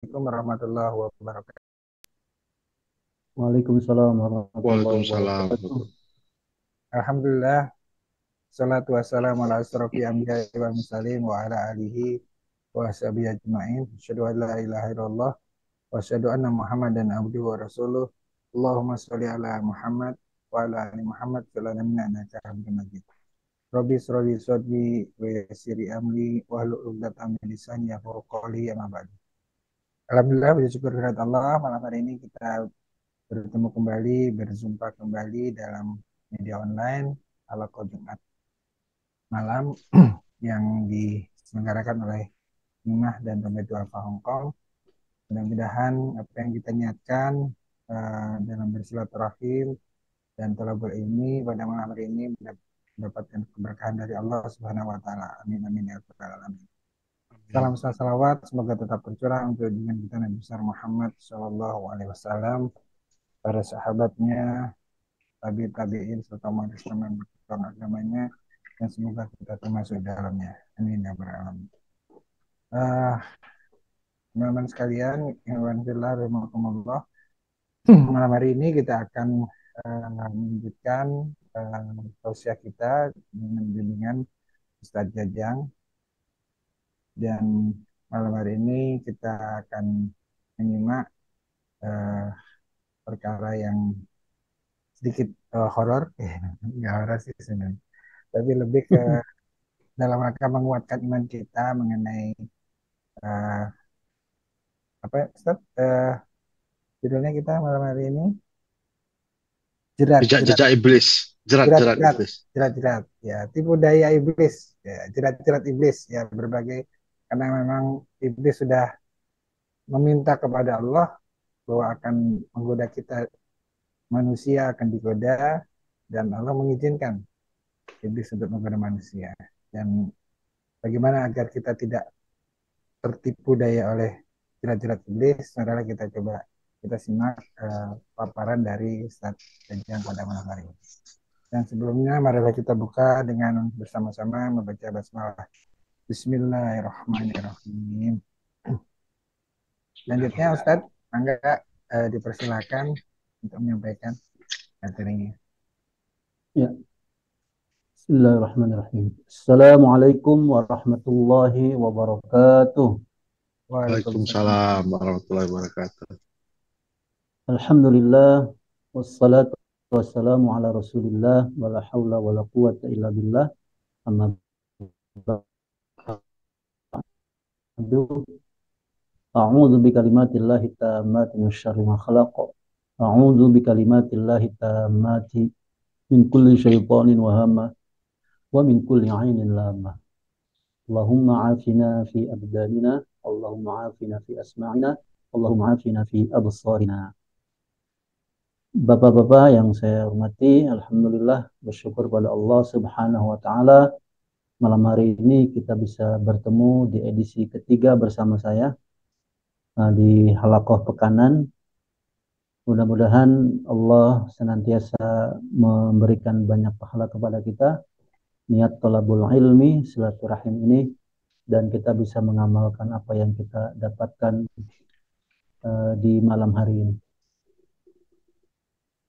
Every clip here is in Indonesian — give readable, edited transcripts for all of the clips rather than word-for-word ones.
Assalamualaikum warahmatullahi wabarakatuh. Waalaikumsalam warahmatullahi Waalaikumsalam. wabarakatuh. Alhamdulillah, salatu wassalamu ala asrofi anbiya wal mursalin wa ala alihi wa sahbihi ajma'in. Asyhadu an la ilaha illallah wa asyhadu anna Muhammadan abduhu wa rasuluh. Allahumma sholli ala Muhammad wa ala ali Muhammad sallallahu innaka hamidum majid. Rabbi shrahli sadri wa yassir li amri wa hlul 'uqdatam min lisani yafqahu qawli amma ba'du. Alhamdulillah, puji syukur kehadirat Allah, malam hari ini kita bertemu kembali, berjumpa kembali dalam media online ala Jumat malam yang diselenggarakan oleh Nimah dan Dompet Alfa Hong Kong. Mudah-mudahan apa yang kita niatkan dalam bersilaturahim dan thalabul ini pada malam hari ini mendapatkan keberkahan dari Allah Subhanahu wa taala. Amin amin ya rabbal alamin. Salam salawat semoga tetap tercurah untuk junjungan kita Nabi besar Muhammad Shallallahu alaihi wasallam, para sahabatnya, tabi'in serta umat Islam yang berpegang agamanya, dan semoga kita termasuk di dalamnya. Amin ya rabbal alamin. Teman-teman sekalian, yang rahimakumullah, malam hari ini kita akan melanjutkan tausiah kita dengan bimbingan Ustadz Jajang, dan malam hari ini kita akan menyimak eh, perkara yang sedikit horor, nggak horor sih sebenarnya, tapi lebih ke dalam rangka menguatkan iman kita mengenai eh, apa ya, Ustaz? Judulnya kita malam hari ini jerat, jerat, Jejak-jejak iblis. jerat, Jerat-jerat jerat, iblis. jerat, jerat. Ya, tipu daya iblis. Ya, jerat, jerat iblis. Ya, berbagai karena memang iblis sudah meminta kepada Allah bahwa akan menggoda kita, manusia akan digoda, dan Allah mengizinkan iblis untuk menggoda manusia. Dan bagaimana agar kita tidak tertipu daya oleh jerat-jerat iblis, adalah kita coba kita simak paparan dari Ustaz Jajang pada malam hari ini. Dan sebelumnya marilah kita buka dengan bersama-sama membaca basmalah. Bismillahirrahmanirrahim. Selanjutnya Ustaz, Angga dipersilakan untuk menyampaikan materinya. Ya, Bismillahirrahmanirrahim. Assalamualaikum warahmatullahi wabarakatuh. Waalaikumsalam. Waalaikumsalam warahmatullahi wabarakatuh. Alhamdulillah wassalatu wassalamu ala Rasulillah wala haula wala quwata illa billah. Amma ba'du. A'udzu bikalimatillahi tammati min syarri ma khalaq. A'udzu bikalimatillahi tammati min kulli syaitanin wa hamma wa min kulli 'ainin lamah. Allahumma afina fi abdanina, Allahumma afina fi asma'ina, Allahumma afina fi absarina. Bapak-bapak yang saya hormati, Alhamdulillah bersyukur pada Allah Subhanahu wa Ta'ala. Malam hari ini kita bisa bertemu di edisi ketiga bersama saya di Halaqah Pekanan. Mudah-mudahan Allah senantiasa memberikan banyak pahala kepada kita. Niat thalabul ilmi, silaturahim ini, dan kita bisa mengamalkan apa yang kita dapatkan di malam hari ini.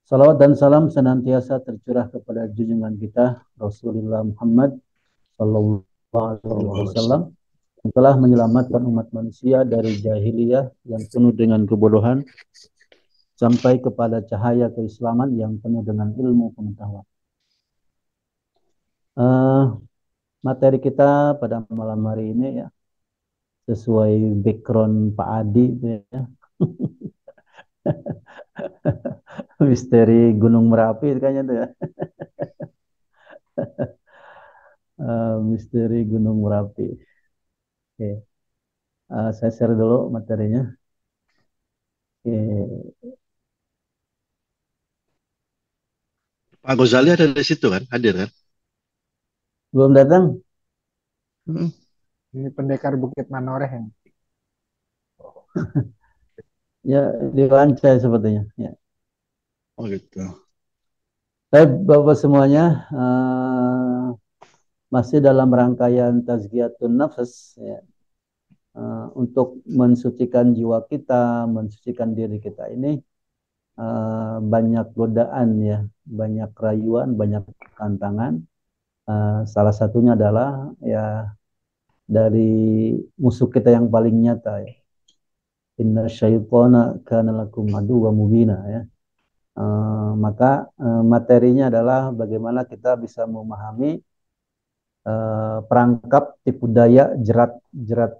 Salawat dan salam senantiasa tercurah kepada junjungan kita Rasulullah Muhammad Sallallahu Alaihi Wasallam yang telah menyelamatkan umat manusia dari jahiliyah yang penuh dengan kebodohan sampai kepada cahaya keislaman yang penuh dengan ilmu pengetahuan. Materi kita pada malam hari ini ya sesuai background Pak Adi ya. Misteri Gunung Merapi kayaknya tuh ya. Misteri Gunung Merapi. Oke. Saya share dulu materinya. Oke. Pak Ghazali ada di situ kan? Hadir kan? Belum datang? Ini pendekar Bukit Manoreh yang Ya, diwawancarai sepertinya. Ya. Oh gitu. Baik, Bapak semuanya, masih dalam rangkaian tazkiyatun nafs ya. untuk mensucikan jiwa kita, mensucikan diri kita ini banyak godaan ya, banyak rayuan, banyak tantangan. Salah satunya adalah ya dari musuh kita yang paling nyata ya. Inna syaitana kana lakum aduwwan mubina ya. Maka materinya adalah bagaimana kita bisa memahami perangkap tipu daya jerat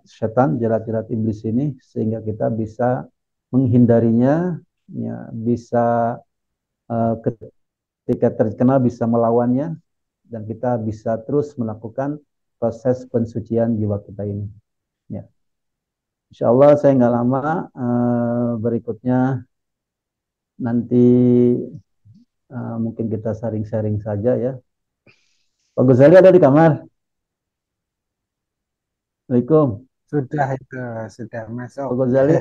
setan, jerat iblis ini sehingga kita bisa menghindarinya, ya, bisa ketika terkenal bisa melawannya dan kita bisa terus melakukan proses pensucian jiwa kita ini. Ya. Insya Allah saya nggak lama, berikutnya nanti mungkin kita sharing-sharing saja ya. Pak Ghazali ada di kamar? Assalamualaikum. Sudah itu, sudah masuk. Pak Ghazali,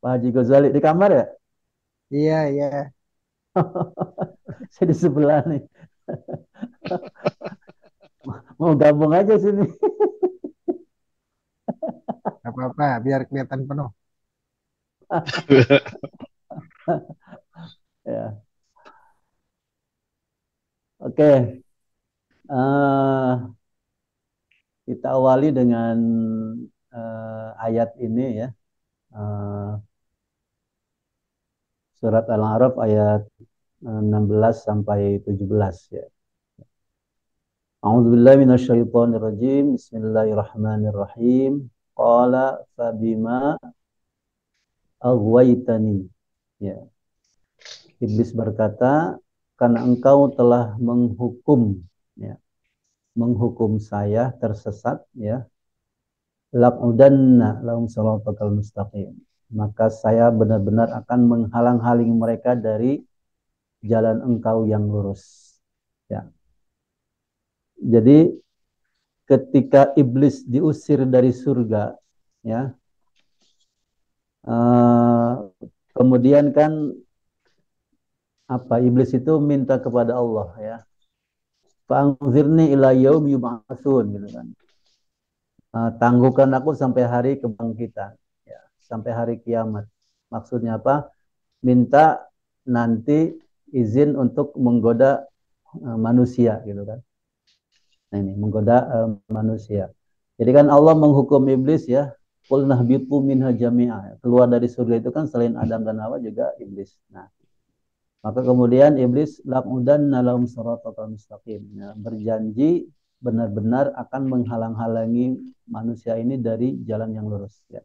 Pak Haji Ghazali di kamar ya? Iya, iya. Saya di sebelah nih. Mau gabung aja sini. Gak apa-apa, biar kelihatan penuh. Ya, oke. Kita awali dengan ayat ini ya. Surat Al-A'raf ayat 16 sampai 17 ya. A'udzubillahi minasyaitonirrajim. Bismillahirrahmanirrahim. Qala fabima aghwaytani. Ya. Iblis berkata, karena engkau telah menghukum ya, menghukum saya tersesat ya. Laqudanna lahum shiratal mustaqim. Maka saya benar-benar akan menghalang-halangi mereka dari jalan engkau yang lurus. Ya. Jadi ketika iblis diusir dari surga, ya, kemudian kan apa iblis itu minta kepada Allah ya, fa'anzirni ila yaum yub'atsun gitu kan. Tangguhkan aku sampai hari kebangkitan, ya, sampai hari kiamat. Maksudnya apa? Minta nanti izin untuk menggoda manusia gitu kan. Nah ini menggoda manusia. Jadi kan Allah menghukum iblis ya. Qul nahbitu minha jami'a. Keluar dari surga itu kan selain Adam dan Hawa juga iblis. Nah, maka kemudian iblis laqudanna lahum shiratal mustaqim. Ya, berjanji benar-benar akan menghalang-halangi manusia ini dari jalan yang lurus ya.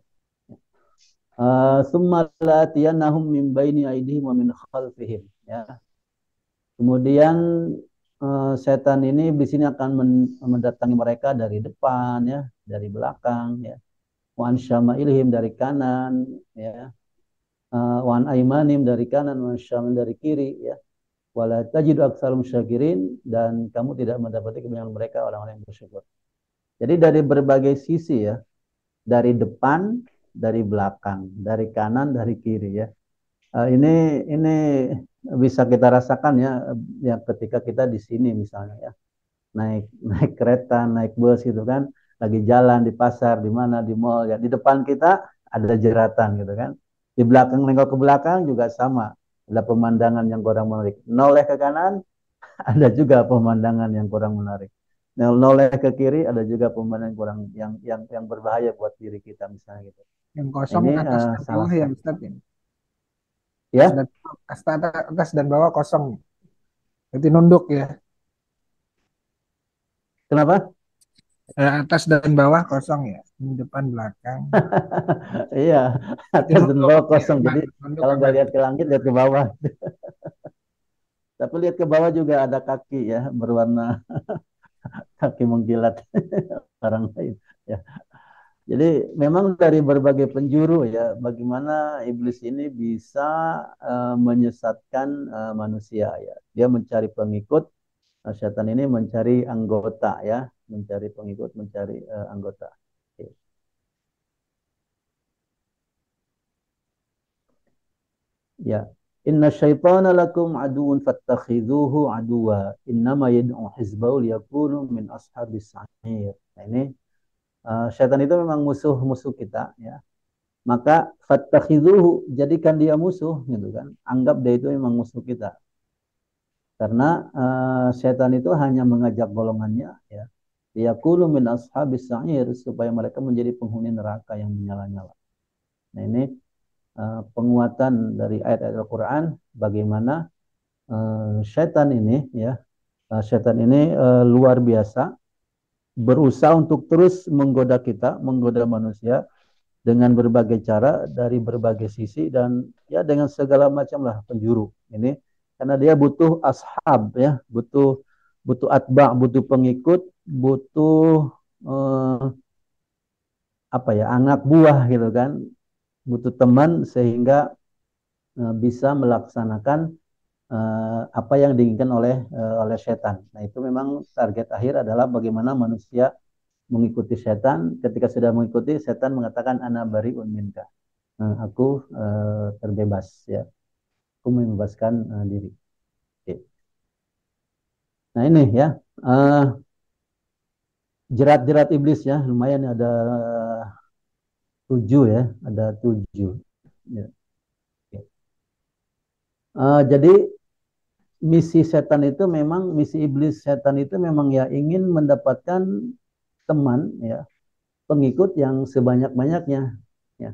Summa latiyannahum min baini aydihim wa min khalfihim ya. Kemudian setan ini di sini akan mendatangi mereka dari depan ya, dari belakang ya. Wa an syama'ilhim dari kanan ya. Wa an aimanim dari kanan, wa an dari kiri ya. Wala tajidu aktsarum syakirin, dan kamu tidak mendapati kebanyakan mereka orang-orang yang bersyukur. Jadi dari berbagai sisi ya, dari depan, dari belakang, dari kanan, dari kiri ya. Ini bisa kita rasakan ya ketika kita di sini misalnya ya, naik kereta, naik bus gitu kan, lagi jalan di pasar, di mana, di mall ya, di depan kita ada jeratan gitu kan, di belakang nengok ke belakang juga sama, ada pemandangan yang kurang menarik, noleh ke kanan ada juga pemandangan yang kurang menarik, noleh ke kiri ada juga pemandangan kurang yang berbahaya buat diri kita misalnya gitu. Yang kosong Ini atas dan salah bawah ya satu Ustaz ini. ya. Atas dan bawah kosong. Berarti nunduk ya. Kenapa? Atas dan bawah kosong ya. Ini depan belakang. Iya, Berarti atas dan nunduk bawah ya, kosong. aman. Jadi Nunduk kalau nggak aman. lihat ke langit, lihat ke bawah. Tapi lihat ke bawah juga ada kaki ya, berwarna kaki mengkilat orang lain. Ya. Jadi memang dari berbagai penjuru ya, bagaimana iblis ini bisa menyesatkan manusia ya. Dia mencari pengikut, setan ini mencari anggota ya, mencari pengikut, mencari anggota. Oke. Ya. Inna syaitana lakum aduun fattakhidhuhu aduwa. Innama yad'u hizbahu liyakunu min ashabis sa'ir. Nah, ini Setan itu memang musuh-musuh kita, ya. Maka fattakhidhuhu, jadikan dia musuh, gitu kan. Anggap dia itu memang musuh kita. Karena setan itu hanya mengajak golongannya, ya. Liyakunu min ashabis sa'ir, supaya mereka menjadi penghuni neraka yang menyala-nyala. Nah, ini penguatan dari ayat-ayat Al-Quran, bagaimana setan ini, ya, setan ini luar biasa, berusaha untuk terus menggoda kita, menggoda manusia dengan berbagai cara dari berbagai sisi dan ya dengan segala macam lah penjuru. Ini karena dia butuh ashab, ya, butuh butuh atba, butuh pengikut, butuh eh, apa ya, anak buah gitu kan, butuh teman sehingga bisa melaksanakan apa yang diinginkan oleh setan. Nah, itu memang target akhir adalah bagaimana manusia mengikuti setan. Ketika sudah mengikuti, setan mengatakan ana bariun minka. Aku terbebas, ya. Aku membebaskan diri. Oke. Nah, ini ya jerat-jerat iblis, ya, lumayan ada 7, ya, ada 7. Ya. Oke. Jadi misi setan itu memang, misi iblis setan itu memang ya ingin mendapatkan teman, ya, pengikut yang sebanyak-banyaknya, ya.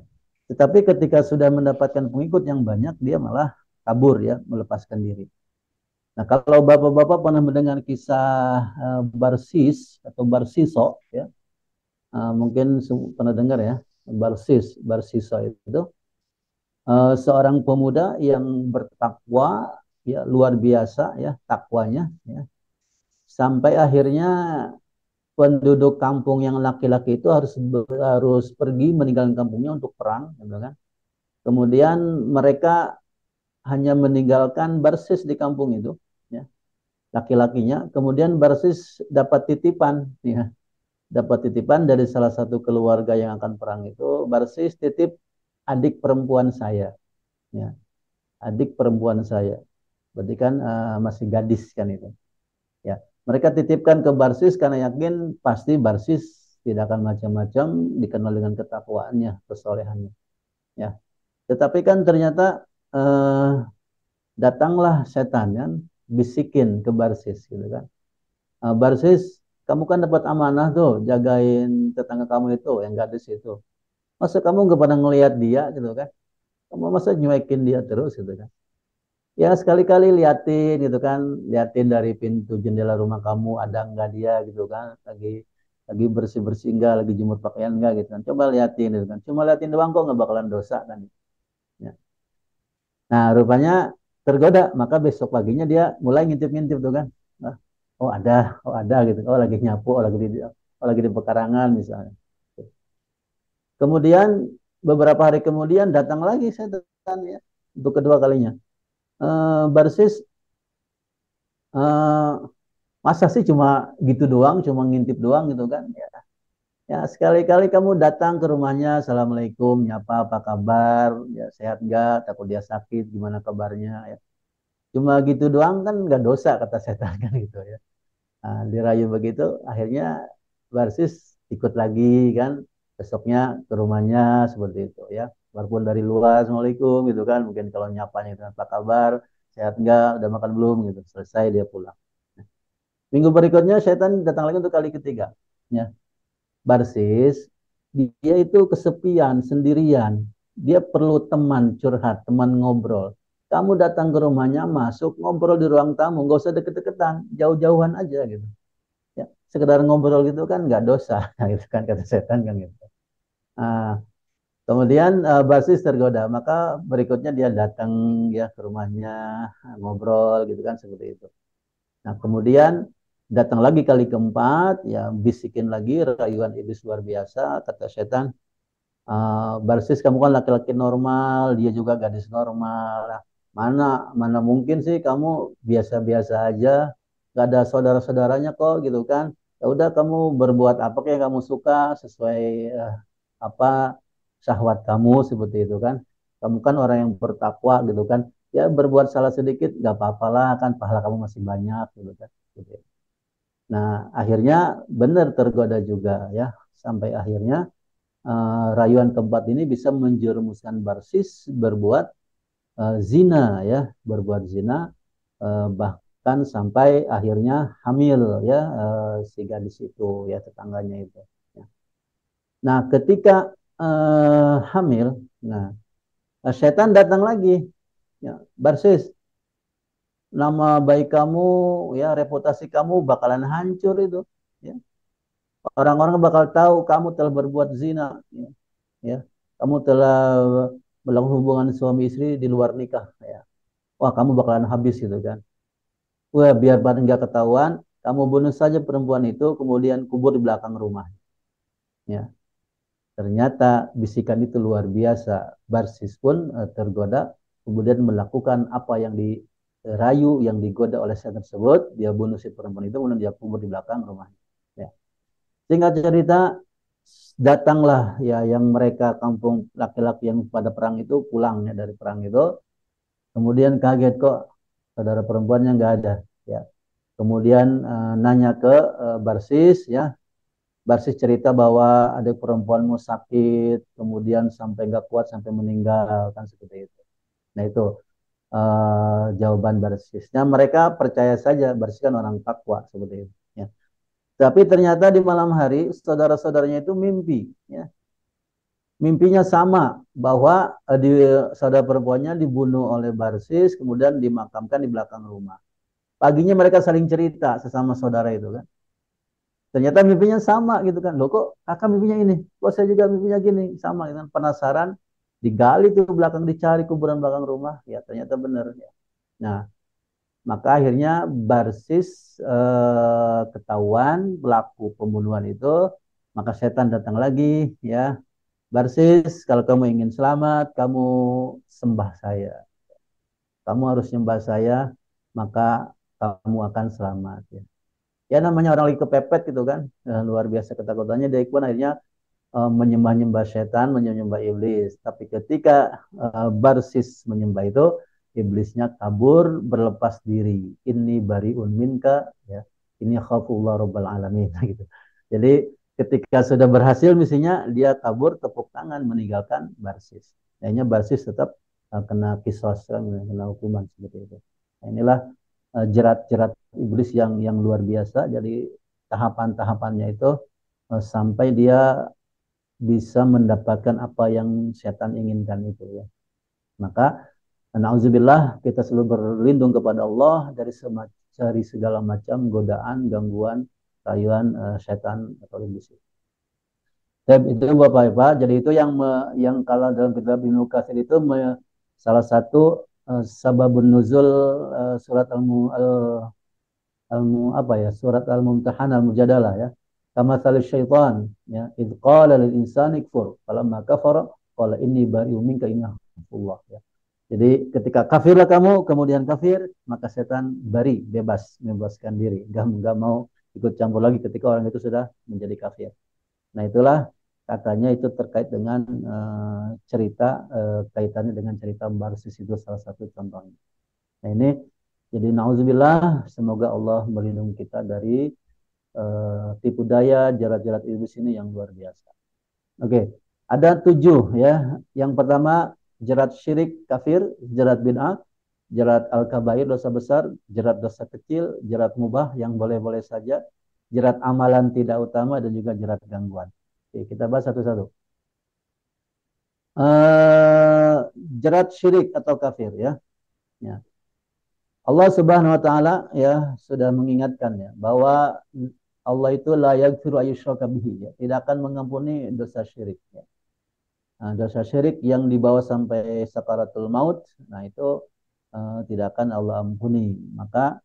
Tetapi ketika sudah mendapatkan pengikut yang banyak, dia malah kabur, ya, melepaskan diri. Nah, kalau bapak-bapak pernah mendengar kisah Barsis atau Barsiso, ya, mungkin pernah dengar, ya, Barsiso itu seorang pemuda yang bertakwa, ya, luar biasa, ya, takwanya, ya, sampai akhirnya penduduk kampung yang laki-laki itu harus pergi meninggalkan kampungnya untuk perang, gitu kan. Kemudian mereka hanya meninggalkan Barsis di kampung itu, ya, laki-lakinya. Kemudian Barsis dapat titipan, ya, dapat titipan dari salah satu keluarga yang akan perang itu. Barsis titip adik perempuan saya, ya, adik perempuan saya. Berarti kan masih gadis kan itu, ya. Mereka titipkan ke Barsis karena yakin pasti Barsis tidak akan macam-macam, dikenal dengan ketakwaannya, kesolehannya, ya. Tetapi kan ternyata datanglah setan, kan, bisikin ke Barsis, gitu kan. Barsis, kamu kan dapat amanah tuh jagain tetangga kamu itu yang gadis itu. Masa kamu nggak pernah ngelihat dia, gitu kan? Kamu masa nyuekin dia terus, gitu kan? Ya sekali-kali liatin, gitu kan, liatin dari pintu jendela rumah kamu ada nggak dia, gitu kan, lagi bersih-bersih enggak, lagi jemur pakaian enggak, gitu kan. Coba liatin, gitu kan. Cuma liatin doang kok nggak bakalan dosa kan. Ya. Nah, rupanya tergoda, maka besok paginya dia mulai ngintip-ngintip tuh kan. Oh ada gitu. Oh lagi nyapu, oh lagi di pekarangan misalnya. Kemudian beberapa hari kemudian datang lagi setan, ya, untuk kedua kalinya. Barsis, eh, masa sih cuma gitu doang, cuma ngintip doang, gitu kan? Ya, ya sekali-kali kamu datang ke rumahnya, assalamualaikum, nyapa, apa kabar, ya sehat nggak, takut dia sakit, gimana kabarnya, ya. Cuma gitu doang kan nggak dosa kata setan kan, gitu ya. Nah, dirayu begitu, akhirnya Barsis ikut lagi kan, besoknya ke rumahnya seperti itu, ya. Walaupun dari luar, assalamualaikum, gitu kan, mungkin kalau nyapanya itu apa kabar, sehat nggak, udah makan belum, gitu. Selesai dia pulang. Minggu berikutnya setan datang lagi untuk kali ketiga, ya. Barsis, dia itu kesepian, sendirian. Dia perlu teman curhat, teman ngobrol. Kamu datang ke rumahnya, masuk, ngobrol di ruang tamu, nggak usah deket-deketan, jauh-jauhan aja, gitu. Ya, sekedar ngobrol gitu kan nggak dosa, gitu kan kata setan kan, gitu. Nah, kemudian Barsis tergoda, maka berikutnya dia datang, ya, ke rumahnya, ngobrol, gitu kan, seperti itu. Nah, kemudian datang lagi kali keempat, ya, bisikin lagi rayuan iblis luar biasa, kata setan. Barsis, kamu kan laki-laki normal, dia juga gadis normal. Nah, mana mungkin sih kamu biasa-biasa aja, gak ada saudara-saudaranya kok, gitu kan. Ya udah, kamu berbuat apa yang kamu suka sesuai apa syahwat kamu, seperti itu kan. Kamu kan orang yang bertakwa, gitu kan. Ya berbuat salah sedikit gak apa-apalah kan, pahala kamu masih banyak, gitu kan. Gitu. Nah, akhirnya benar tergoda juga ya, sampai akhirnya rayuan keempat ini bisa menjerumuskan Barsis berbuat zina ya, berbuat zina, bahkan sampai akhirnya hamil ya, si gadis itu ya, tetangganya itu. Ya. Nah, ketika hamil, nah setan datang lagi, ya, Barsis, nama baik kamu ya, reputasi kamu bakalan hancur itu. Ya. Orang-orang bakal tahu kamu telah berbuat zina. Ya. Ya. Kamu telah melakukan hubungan suami istri di luar nikah. Ya. Wah, kamu bakalan habis gitu kan. Wah, biar pada nggak ketahuan, kamu bunuh saja perempuan itu, kemudian kubur di belakang rumah. Ya. Ternyata bisikan itu luar biasa. Barsis pun tergoda, kemudian melakukan apa yang dirayu, yang digoda oleh setan tersebut. Dia bunuh si perempuan itu, kemudian dia kubur di belakang rumahnya. Ya. Singkat cerita, datanglah ya yang mereka kampung laki-laki yang pada perang itu pulang ya dari perang itu. Kemudian kaget kok saudara perempuannya nggak ada. Ya. Kemudian nanya ke Barsis ya. Barsis cerita bahwa ada perempuanmu sakit, kemudian sampai nggak kuat sampai meninggal kan seperti itu. Nah itu jawaban Barsisnya. Mereka percaya saja Barsis kan orang takwa seperti itu. Ya. Tapi ternyata di malam hari saudara-saudaranya itu mimpi. Ya. Mimpinya sama bahwa di saudara perempuannya dibunuh oleh Barsis, kemudian dimakamkan di belakang rumah. Paginya mereka saling cerita sesama saudara itu kan. Ternyata mimpinya sama gitu kan. Loh kok kakak mimpinya ini? Kok saya juga mimpinya gini? Sama gitu kan. Penasaran, digali tuh belakang, dicari kuburan belakang rumah. Ya ternyata benar. Ya. Nah, maka akhirnya Barsis ketahuan pelaku pembunuhan itu. Maka setan datang lagi ya. Barsis, kalau kamu ingin selamat, kamu sembah saya. Kamu harus sembah saya, maka kamu akan selamat. Ya, ya namanya orang lagi kepepet gitu kan, luar biasa ketakutannya. Dia pun akhirnya menyembah-nyembah setan, menyembah iblis. Tapi ketika Barsis menyembah itu, iblisnya kabur berlepas diri. Inni bariun minka, ya. Ini khafullah rabbal alamin gitu. Jadi ketika sudah berhasil misinya, dia kabur tepuk tangan meninggalkan Barsis. Akhirnya Barsis tetap kena kisos, kena hukuman seperti itu. Nah, inilah jerat-jerat iblis yang luar biasa. Jadi tahapan-tahapannya itu sampai dia bisa mendapatkan apa yang setan inginkan itu ya. Maka nauzubillah, kita selalu berlindung kepada Allah dari segala macam godaan, gangguan, rayuan setan atau iblis. Itu Bapak-Bapak, jadi itu yang kalau dalam kitab Ibnu Katsir itu salah satu sababun nuzul surat apa ya, surat Al-Mumtahan Al-Mujadalah ya. Kama syaitan ya, id qala lil insani kfur falamma kafara qala inni bari'un minka Allah ya. Jadi ketika kafirlah kamu, kemudian kafir, maka setan bari, bebas, membebaskan diri, enggak mau ikut campur lagi ketika orang itu sudah menjadi kafir. Nah, itulah katanya itu terkait dengan cerita kaitannya dengan cerita Barsis itu salah satu contohnya. Nah, ini jadi nauzubillah, semoga Allah melindungi kita dari tipu daya jerat-jerat iblis ini yang luar biasa. Oke, ada 7 ya. Yang pertama jerat syirik kafir, jerat bid'ah, jerat al-kabair dosa besar, jerat dosa kecil, jerat mubah yang boleh-boleh saja, jerat amalan tidak utama, dan juga jerat gangguan. Oke, kita bahas satu-satu. Jerat syirik atau kafir ya. Ya. Allah Subhanahu wa taala ya sudah mengingatkan ya bahwa Allah itu la yaghfiru ayyushraka bihi ya, tidak akan mengampuni dosa syirik ya. Nah, dosa syirik yang dibawa sampai sakaratul maut, nah itu tidak akan Allah ampuni. Maka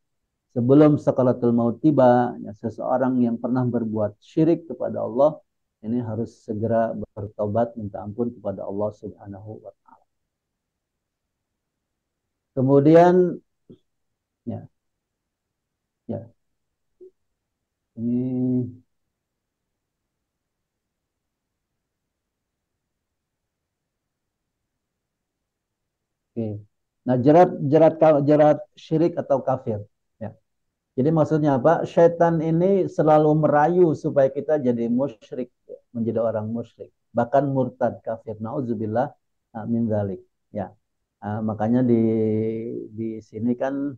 sebelum sakaratul maut tiba, ya, seseorang yang pernah berbuat syirik kepada Allah ini harus segera bertobat minta ampun kepada Allah Subhanahu wa taala. Kemudian ya, ya. Ini oke. Nah, jerat jerat jerat syirik atau kafir. Ya. Jadi maksudnya apa? Syaitan ini selalu merayu supaya kita jadi musyrik, menjadi orang musyrik, bahkan murtad kafir. Nauzubillah min dzalik. Ya. Makanya di sini kan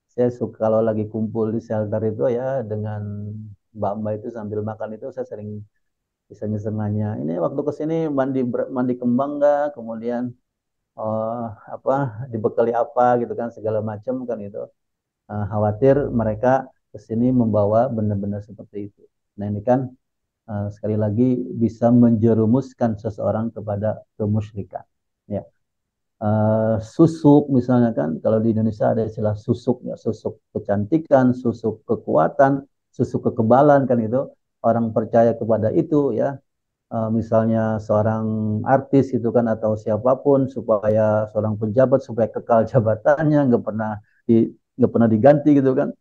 saya suka kalau lagi kumpul di shelter itu ya dengan mbak-mbak itu sambil makan itu saya sering bisa nanya, ini waktu kesini mandi kembang nggak? Kemudian apa dibekali apa gitu kan segala macam kan itu. Khawatir mereka kesini membawa benar-benar seperti itu. Nah ini kan sekali lagi bisa menjerumuskan seseorang kepada kemusyrikan. Ya. Susuk misalnya kan, kalau di Indonesia ada istilah susuk ya, susuk kecantikan, susuk kekuatan, susuk kekebalan kan itu. Orang percaya kepada itu ya, misalnya seorang artis itu kan atau siapapun supaya seorang pejabat supaya kekal jabatannya nggak pernah diganti gitu kan,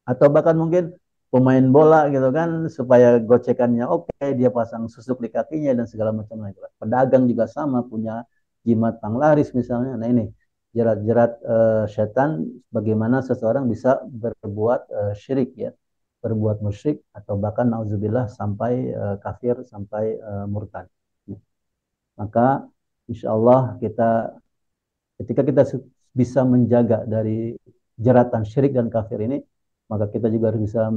atau bahkan mungkin pemain bola gitu kan supaya gocekannya oke dia pasang susuk di kakinya dan segala macam lagi. Pedagang juga sama punya jimat panglaris misalnya. Nah ini jerat-jerat setan bagaimana seseorang bisa berbuat syirik ya, berbuat musyrik atau bahkan nauzubillah sampai kafir sampai murtad. Maka insya Allah kita ketika kita bisa menjaga dari jeratan syirik dan kafir ini, maka kita juga harus bisa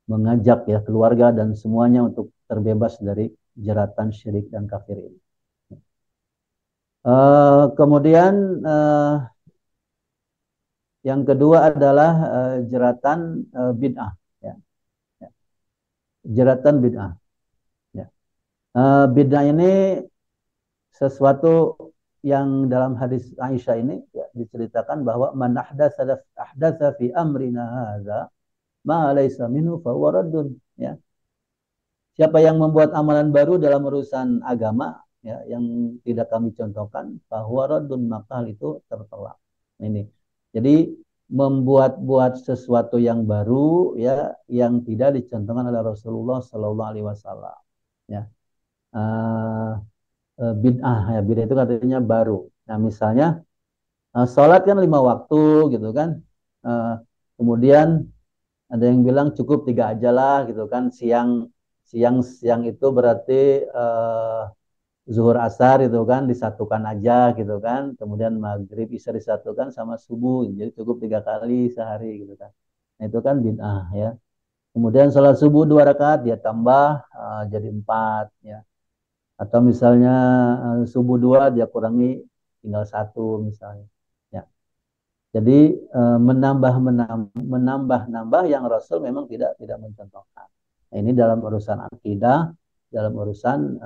mengajak ya keluarga dan semuanya untuk terbebas dari jeratan syirik dan kafir ini. Kemudian yang kedua adalah jeratan bid'ah. Ya. Jeratan bid'ah. Ya. Bid'ah ini sesuatu yang dalam hadis Aisyah ini ya, diceritakan bahwa man ahdatsa fi amrina hadza ma laysa minhu fa huwa raddun ya. Siapa yang membuat amalan baru dalam urusan agama ya yang tidak kami contohkan bahwa raddun maka hal itu tertolak. Ini. Jadi membuat-buat sesuatu yang baru ya yang tidak dicontohkan oleh Rasulullah Sallallahu Alaihi Wasallam ya. Bid'ah ya, bid'ah itu katanya baru. Nah misalnya sholat kan 5 waktu gitu kan, kemudian ada yang bilang cukup 3 aja lah gitu kan, siang itu berarti zuhur asar itu kan disatukan aja gitu kan, kemudian maghrib isya disatukan sama subuh jadi cukup 3 kali sehari gitu kan. Nah itu kan bid'ah ya. Kemudian sholat subuh 2 rakaat dia tambah jadi 4 ya, atau misalnya subuh 2 dia kurangi tinggal 1 misalnya ya. Jadi menambah yang Rasul memang tidak mencontohkan. Nah, ini dalam urusan akidah, dalam urusan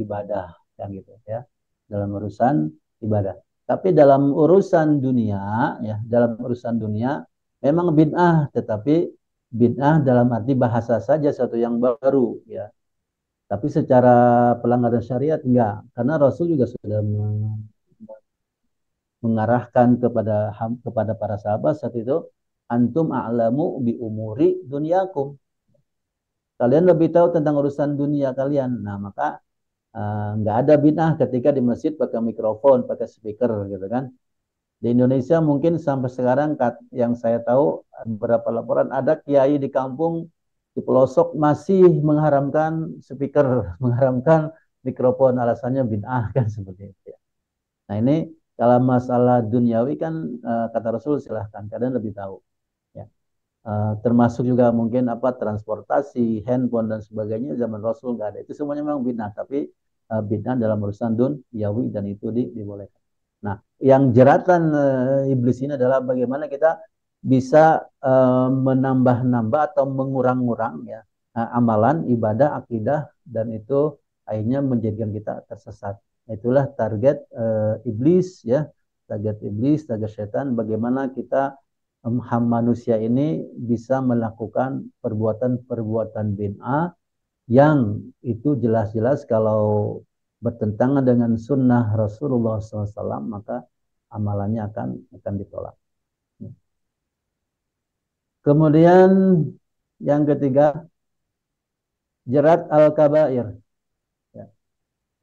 ibadah kan gitu ya, dalam urusan ibadah. Tapi dalam urusan dunia ya, dalam urusan dunia memang bid'ah, tetapi bid'ah dalam arti bahasa saja satu yang baru ya. Tapi secara pelanggaran syariat enggak, karena Rasul juga sudah mengarahkan kepada para sahabat saat itu, antum a'lamu bi umuri dunyakum. Kalian lebih tahu tentang urusan dunia kalian. Nah, maka nggak ada bid'ah ketika di masjid pakai mikrofon, pakai speaker gitu kan. Di Indonesia mungkin sampai sekarang yang saya tahu beberapa laporan ada kiai di kampung di pelosok masih mengharamkan speaker, mengharamkan mikrofon, alasannya bid'ah kan seperti itu ya. Nah ini kalau masalah duniawi kan kata Rasul silahkan kalian lebih tahu ya. Termasuk juga mungkin apa transportasi, handphone dan sebagainya zaman Rasul nggak ada. Itu semuanya memang bid'ah, tapi bid'ah dalam urusan duniawi dan itu dibolehkan. Nah, yang jeratan iblis ini adalah bagaimana kita bisa menambah-nambah atau mengurang-urang ya amalan, ibadah, akidah dan itu akhirnya menjadikan kita tersesat. Itulah target iblis ya, target setan bagaimana kita manusia ini bisa melakukan perbuatan-perbuatan bid'ah yang itu jelas-jelas kalau bertentangan dengan sunnah Rasulullah SAW maka amalannya akan ditolak. Kemudian yang ketiga jerat al-kabair, ya.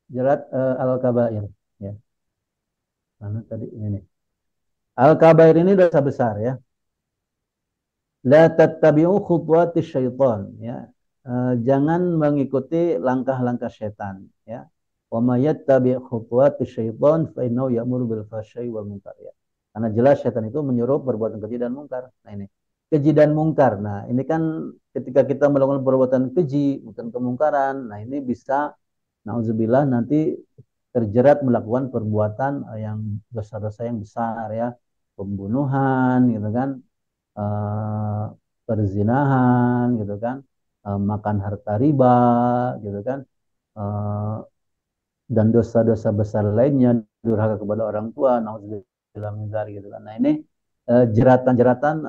Jerat al-kabair, ya. Mana tadi ini nih. Al-kabair ini dosa besar ya. La tattabi'u khutuwati syaitan ya. Jangan mengikuti langkah-langkah setan ya. Wa may yattabi' khutuwati syaitan fa innahu ya'muru bil fahsya'i wal munkar ya. Karena jelas setan itu menyuruh perbuatan keji dan mungkar. Nah ini keji dan mungkar. Nah ini kan ketika kita melakukan perbuatan keji, bukan kemungkaran. Nah ini bisa nauzubillah nanti terjerat melakukan perbuatan yang dosa-dosa yang besar ya, pembunuhan gitu kan, eh, perzinahan gitu kan, makan harta riba gitu kan, eh, dan dosa-dosa besar lainnya, durhaka kepada orang tua, nauzubillah min dzalik gitu kan. Nah ini jeratan-jeratan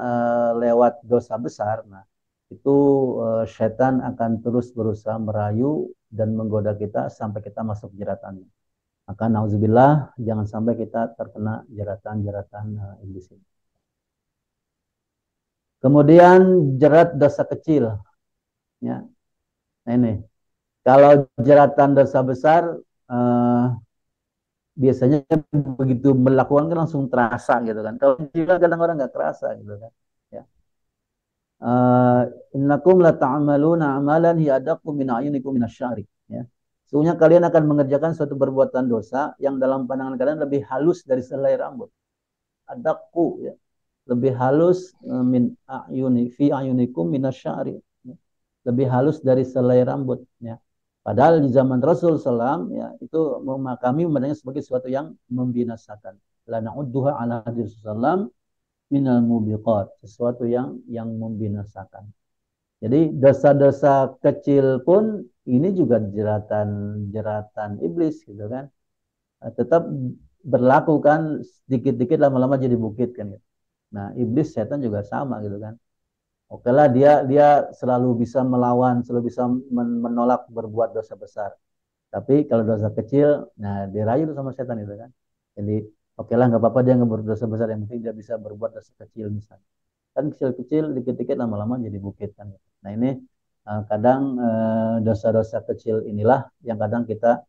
lewat dosa besar. Nah itu setan akan terus berusaha merayu dan menggoda kita sampai kita masuk jeratannya. Maka nauzubillah jangan sampai kita terkena jeratan-jeratan iblis ini. Kemudian jerat dosa kecil ya. Nah ini kalau jeratan dosa besar eh, biasanya begitu melakukan kan langsung terasa gitu kan. Kalau kecil kadang orang nggak terasa gitu kan. Ya. Innakum la ta'maluna amalan hiya adaqqu min a'yunikum minasyari ya. Sesungguhnya kalian akan mengerjakan suatu perbuatan dosa yang dalam pandangan kalian lebih halus dari selai rambut. Adaqqu ya. Lebih halus min a'yuni fi a'yunikum minasyari. Lebih halus dari selai rambut ya. Padahal di zaman Rasul SAW ya itu kami memandangnya sebagai sesuatu yang membinasakan. La na'udduha ala hadis sallam minal mubiqat, sesuatu yang membinasakan. Jadi dosa-dosa kecil pun ini juga jeratan iblis gitu kan. Tetap berlaku kan, sedikit-dikit lama-lama jadi bukit kan gitu. Nah, iblis setan juga sama gitu kan. Oke lah dia selalu bisa melawan, selalu bisa menolak berbuat dosa besar. Tapi kalau dosa kecil, nah dirayu sama setan itu kan. Jadi oke lah nggak apa-apa dia nggak berdosa besar, yang penting dia bisa berbuat dosa kecil misalnya. Kan kecil-kecil dikit-dikit lama-lama jadi bukit kan. Nah ini kadang dosa-dosa kecil inilah yang kadang kita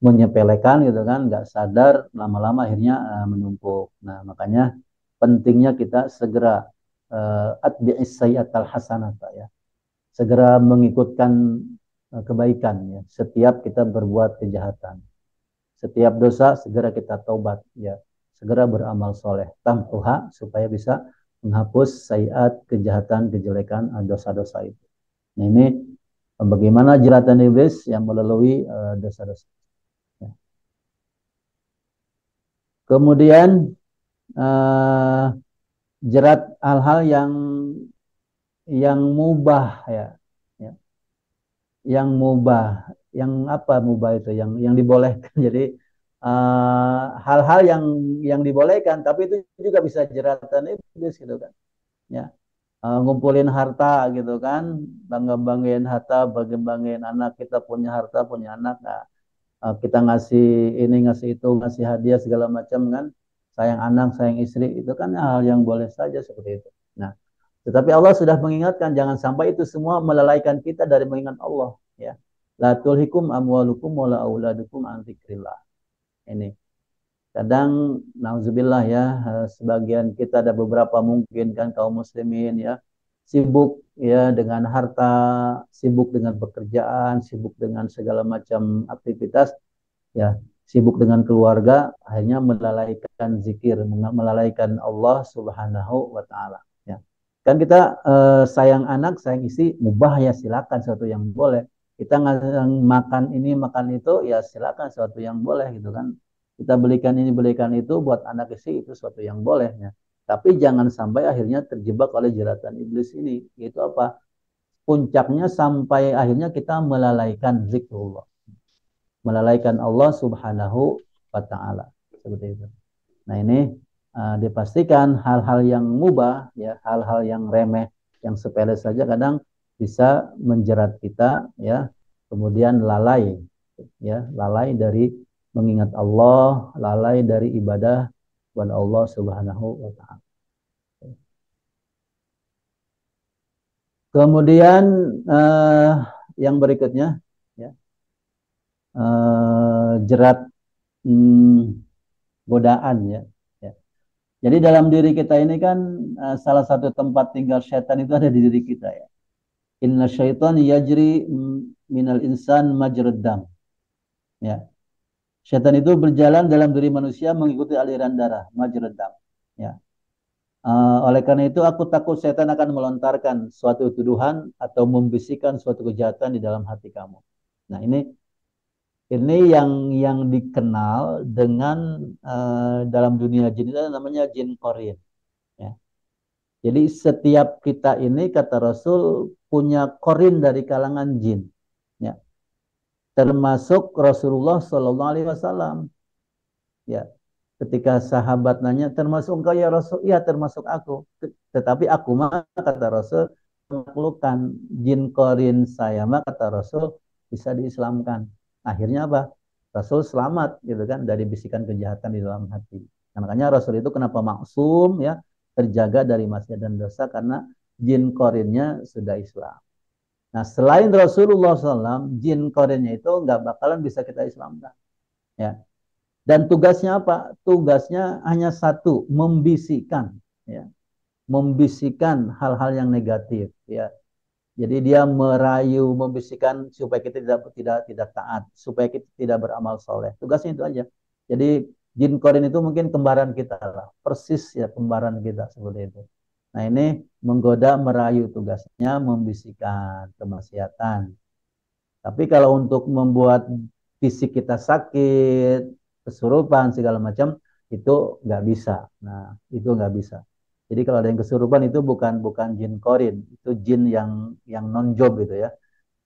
menyepelekan gitu kan, nggak sadar lama-lama akhirnya menumpuk. Nah makanya pentingnya kita segera atbi'is sayyi'atal hasanata ya. Segera mengikutkan kebaikan ya. Setiap kita berbuat kejahatan. Setiap dosa segera kita taubat ya. Segera beramal soleh. Tamtuha supaya bisa menghapus sayiat kejahatan, kejelekan, dosa-dosa itu. Nah ini bagaimana jeratan iblis yang melalui dosa-dosa. Ya. Kemudian jerat hal-hal yang mubah ya, ya. Yang mubah, yang apa mubah itu, yang dibolehkan. Jadi hal-hal yang dibolehkan, tapi itu juga bisa jeratan iblis gitu kan. Ya, ngumpulin harta gitu kan, bangga-banggain harta, bangga-banggain anak, kita punya harta, punya anak, nah, kita ngasih ini, ngasih itu, ngasih hadiah segala macam kan, sayang anak, sayang istri, itu kan hal yang boleh saja seperti itu. Nah, tetapi Allah sudah mengingatkan jangan sampai itu semua melalaikan kita dari mengingat Allah ya. La tulhikum amwalukum wala auladukum an dzikrillah. Ini. Kadang nauzubillah ya, sebagian kita ada beberapa mungkin kan kaum muslimin ya sibuk ya dengan harta, sibuk dengan pekerjaan, sibuk dengan segala macam aktivitas ya, sibuk dengan keluarga, akhirnya melalaikan zikir, melalaikan Allah Subhanahu wa taala ya. Kan kita sayang anak, sayang istri mubah ya, silakan, sesuatu yang boleh. Kita makan ini, makan itu ya silakan, sesuatu yang boleh gitu kan. Kita belikan ini, belikan itu buat anak istri, itu sesuatu yang boleh ya. Tapi jangan sampai akhirnya terjebak oleh jeratan iblis ini. Itu apa? Puncaknya sampai akhirnya kita melalaikan zikrullah, melalaikan Allah Subhanahu wa taala. Seperti itu. Nah, ini dipastikan hal-hal yang mubah ya, hal-hal yang remeh, yang sepele saja kadang bisa menjerat kita ya. Kemudian lalai ya, lalai dari mengingat Allah, lalai dari ibadah kepada Allah Subhanahu wa taala. Kemudian yang berikutnya ya, jerat godaan ya. Ya. Jadi dalam diri kita ini kan salah satu tempat tinggal setan itu ada di diri kita ya. Inna syaitan yajri minal insan majrad dam. Ya. Setan itu berjalan dalam diri manusia mengikuti aliran darah, majrad dam. Ya. Oleh karena itu aku takut setan akan melontarkan suatu tuduhan atau membisikkan suatu kejahatan di dalam hati kamu. Nah, ini yang dikenal dengan dalam dunia jin itu namanya jin qarin. Ya. Jadi setiap kita ini kata Rasul punya qarin dari kalangan jin. Ya. Termasuk Rasulullah Shallallahu Alaihi Wasallam. Ya. Ketika sahabat nanya, termasuk engkau ya Rasul? Ya, termasuk aku. Tetapi aku mah kata Rasul menaklukkan jin korin saya mah kata Rasul bisa diislamkan. Akhirnya apa? Rasul selamat gitu kan dari bisikan kejahatan di dalam hati. Nah, makanya Rasul itu kenapa maksum ya, terjaga dari maksiat dan dosa karena jin korinnya sudah Islam. Nah, selain Rasulullah SAW, jin korinnya itu nggak bakalan bisa kita islamkan. Ya, dan tugasnya apa? Tugasnya hanya satu, membisikkan, ya, membisikkan hal-hal yang negatif, ya. Jadi dia merayu, membisikkan supaya kita tidak taat, supaya kita tidak beramal soleh. Tugasnya itu aja. Jadi jin korin itu mungkin kembaran kita lah, persis ya kembaran kita seperti itu. Nah ini menggoda, merayu tugasnya, membisikkan kemaksiatan. Tapi kalau untuk membuat fisik kita sakit, kesurupan segala macam itu nggak bisa. Nah itu nggak bisa. Jadi kalau ada yang kesurupan itu bukan jin korin, itu jin yang non job gitu ya,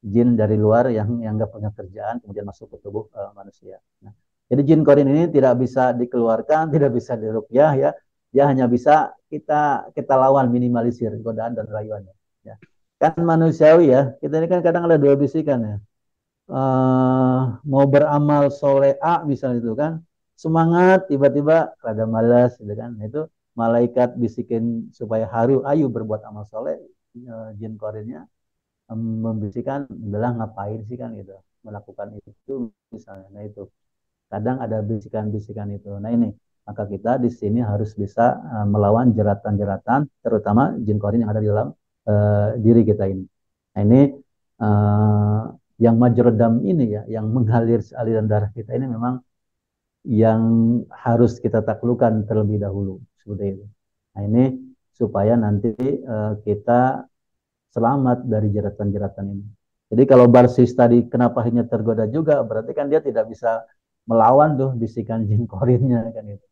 jin dari luar yang nggak punya kerjaan kemudian masuk ke tubuh manusia. Nah, jadi jin korin ini tidak bisa dikeluarkan, tidak bisa diruqyah ya, dia hanya bisa kita lawan, minimalisir godaan dan rayuannya. Ya. Kan manusiawi ya, kita ini kan kadang ada dua bisikan ya. Mau beramal soleh A misalnya itu kan semangat tiba-tiba rada malas gitu kan. Nah, itu malaikat bisikin supaya ayu berbuat amal soleh, jin korinnya membisikkan udahlah ngapain sih kan gitu melakukan itu misalnya. Nah itu kadang ada bisikan-bisikan itu. Nah ini maka kita di sini harus bisa melawan jeratan-jeratan terutama jin korin yang ada di dalam diri kita ini. Nah ini yang majrodam ini ya, yang mengalir aliran darah kita ini memang yang harus kita taklukkan terlebih dahulu seperti itu. Nah ini supaya nanti kita selamat dari jeratan-jeratan ini. Jadi kalau Barsis tadi kenapa hanya tergoda juga, berarti kan dia tidak bisa melawan tuh bisikan jin korinnya kan itu.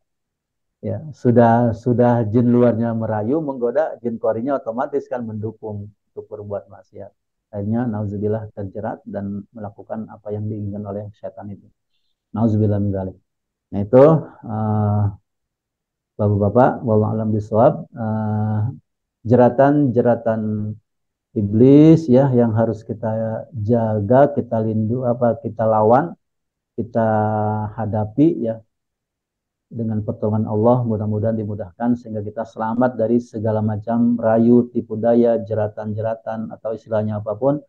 Ya, sudah jin luarnya merayu menggoda, jin korinnya otomatis kan mendukung untuk berbuat maksiat. Akhirnya nauzubillah terjerat dan melakukan apa yang diinginkan oleh setan itu. Nauzubillah min dzalik. Nah itu Bapak-bapak, wallahu a'lam bishawab, jeratan-jeratan iblis ya yang harus kita jaga, kita kita lawan, kita hadapi ya dengan pertolongan Allah, mudah-mudahan dimudahkan sehingga kita selamat dari segala macam rayu, tipu daya, jeratan-jeratan atau istilahnya apapun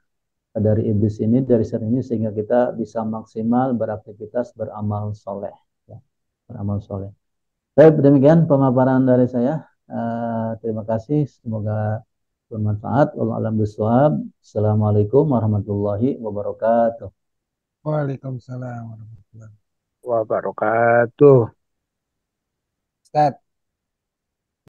dari iblis ini, dari setan ini sehingga kita bisa maksimal beraktivitas beramal soleh ya, beramal soleh. Baik, demikian pemaparan dari saya. Terima kasih, semoga bermanfaat. Wallahu a'lam bishawab. Assalamualaikum warahmatullahi wabarakatuh. Waalaikumsalam warahmatullahi Wabarakatuh. wabarakatuh. Ustaz.